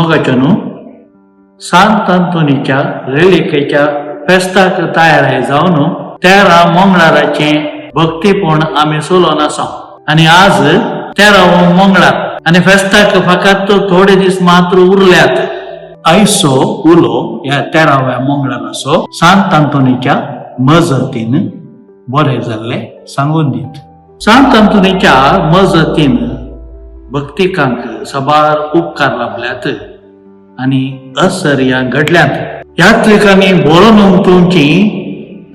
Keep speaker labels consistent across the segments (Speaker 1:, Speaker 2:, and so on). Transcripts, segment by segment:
Speaker 1: मोगाच्यानु सांत अंतोनीच्या रेलिकेच्या फेस्ताक तयार जावन 13 मंगळाराचे भक्तीपूर्ण आम्ही सोलोन आसा आणि आज 13 मंगळार आणि फेस्ताक फकत थोडे दीस मात्र उरल्यात. आयसो उलो या 13व्या मंगळाराचो सांत अंतोनीच्या मजतीन बरे जाल्ले सांगून दित. सांत अंतोनीच्या मजतीन भक्तिकांक सबार उपकार लाभल्यात आणि असर्या घडल्यात. ह्या ठिकाणी बरो नोंदूंची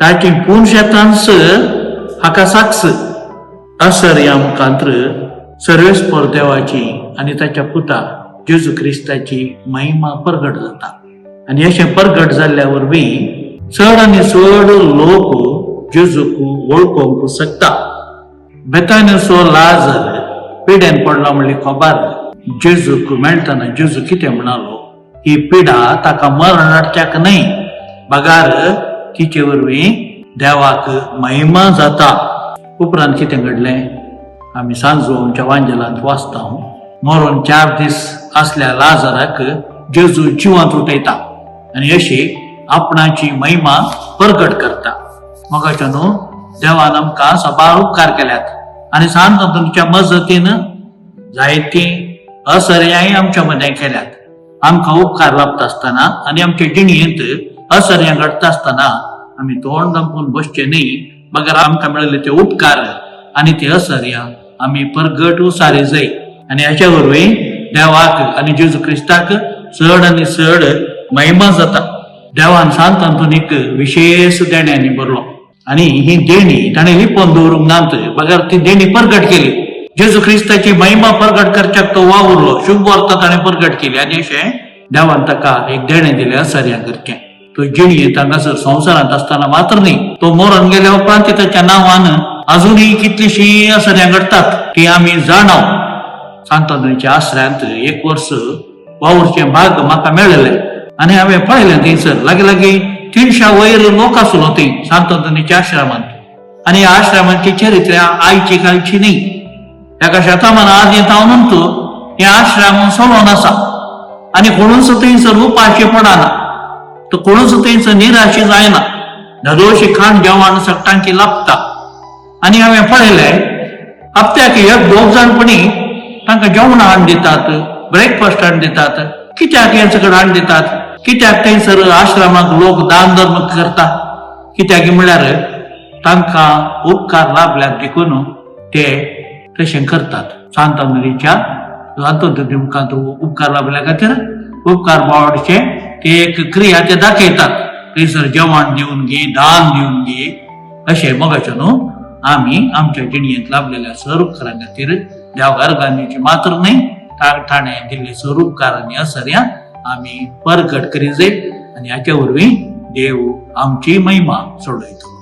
Speaker 1: ताची पुणशेतांस हाका साक्ष असर्या मुखांतर सर्वेस्पर देवाची आणि ताच्या पुता जेजू ख्रिस्ताची महिमा प्रगट जाता. आणि अशें प्रगट जाल्ल्यावर बी चड आनी चड लोक जेजूक वळखूंक शकता. बेतानिसो लाजर पिड्यान पडला म्हणली खबर जेजूक मेळटना जेजू कितें म्हणालो, ही पिडा ताका मरण हाडच्याक न्हय, बगार तिचे वरवीं देवाक महिमा जाता. उपरांत कितें घडलें आमी सांजो आमच्या वांजेलांत वाचता. मरण 4 दीस असल्या लाजराक जेजू जिवांत उठयता आणि अशी आपणाची महिमा प्रगट करता. मोगाच्यानु देवान आमकां सबार उपकार केल्यात आणि सांत अंतोनीच्या मजतीन जायती असर्याय आमच्या मदें केल्यात. आमकां उपकार लाभता आसतना आणि आमच्या जिणेंत असर्या घडता आसतना आमी तोंड दामपून बसचे न्हय, बगर आमकां मेळिल्ले ते उपकार आणि ते असर्या आमी प्रगट उसारी जाय. आणि हाच्या वरवीं देवाक आणि जेजू ख्रिस्ताक चड आनी चड महिमा जाता. देवान सांत अंतोनीक विशेष देण्यांनी भरलो आणि ही देणी ताणें लिपोवन दवरूंक नात, बगर ती देणी प्रगट केली. जेजू ख्रिस्ताची महिमा प्रगट करच्याक तो वावुरलो, शुभ वार्ता ताणें प्रगट केली आणि अशें देवान ताका एक देणें दिलें असर्या करचें. तो जिणेंत हांगासर संवसारांत आसतना मात्र न्ही, तो मरण गेल्या उपरांत ताच्या नांवान अजूनही कितलीशीं असर्या घडटात ती आमी जाणाव. सांत अंतोनीच्या आश्रयांत 1 वर्स वावुरचें भाग म्हाका मेळिल्लें आणि हांवें पळयलें थंयसर लागीं 300 वयर लोक आसलो थंय सांत अंतोनीच्या आश्रमांत. आणि ह्या आश्रमांची चरित्र आयची कालची न्ही. एका शेतामान आज येतावनूच हे आश्रम सोलोन आसा आणि कोणूच थंयसर उपाशी पडना, तो कोणूच थंयसर निराशी जायना. धडोशी खाण जेवण सगळ्यांची लाभता. आणि हांवें पळयलें हप्त्याक 1-2 जाणपणी तांकां जेवण हाडून दितात, ब्रेकफास्ट हाडून दितात. कित्याक हे सगळं हाडून दितात? कित्याक थंयसर आश्रमाक लोक दान धर्म करता? कित्याक म्हळ्यार तांकां उपकार लाभल्यात देखून ते तशें करतात. सांत अंतोनीच्या अंतोनी मुखांत उपकार लाभल्या खातीर उपकार बावडचे ते एक क्रिया ते दाखयतात. थंयसर जेवण दिवन घे, दान दिवन घे अशें. मोगाच्यानु आमी आमच्या जिणेंत लाभलेल्या सर उपकारां खातीर देवाक अर्गांची मात्र न्हय, ताणें दिल्ले सर उपकार आनी असर्या आमी प्रगट करी जाय आणि हाच्या वरवीं देव आमची महिमा सोडयतलो.